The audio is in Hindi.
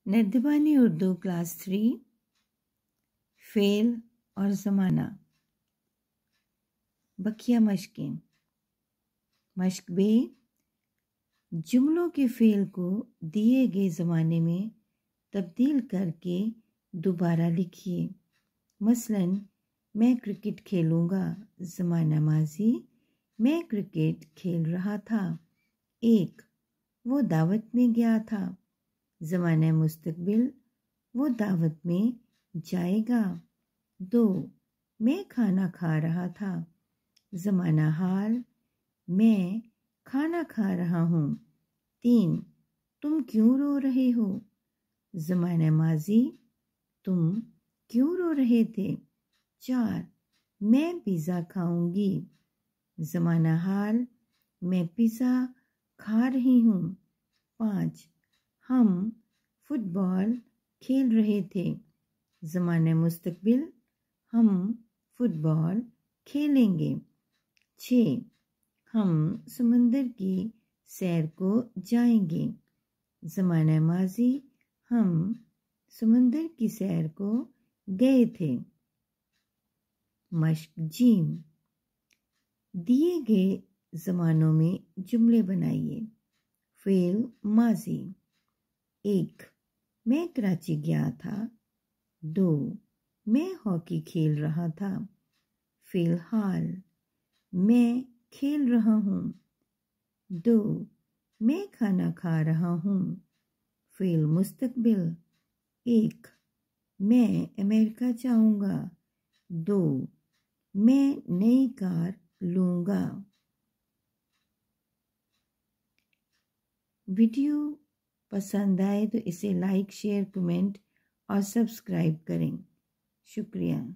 नदवानी उर्दू क्लास 3 फ़ेल और ज़माना। बकिया मश्कें। मश्क बे, जुमलों के फ़ेल को दिए गए ज़माने में तब्दील करके दोबारा लिखिए। मसलन, मैं क्रिकेट खेलूँगा। ज़माना माजी, मैं क्रिकेट खेल रहा था। 1. वो दावत में गया था। ज़माना मुस्तकबिल, वो दावत में जाएगा। 2. मैं खाना खा रहा था। ज़माना हाल, मैं खाना खा रहा हूँ। 3. तुम क्यों रो रहे हो? ज़माना माजी, तुम क्यों रो रहे थे? 4. मैं पिज़्ज़ा खाऊंगी। ज़माना हाल, मैं पिज़्ज़ा खा रही हूँ। 5. हम फुटबॉल खेल रहे थे। ज़माना मुस्तकबिल, हम फुटबॉल खेलेंगे। 6. हम समंदर की सैर को जाएंगे। ज़माना माजी, हम समंदर की सैर को गए थे। मश्क जीम। दिए गए ज़मानों में जुमले बनाइए। फ़ेल माजी। 1. मैं कराची गया था। 2. मैं हॉकी खेल रहा था। फ़िलहाल, मैं खेल रहा हूँ। 2. मैं खाना खा रहा हूँ। फ़ेल मुस्तकबिल। 1. मैं अमेरिका जाऊँगा। 2. मैं नई कार लूँगा। वीडियो पसंद आए तो इसे लाइक, शेयर, कमेंट और सब्सक्राइब करें। शुक्रिया।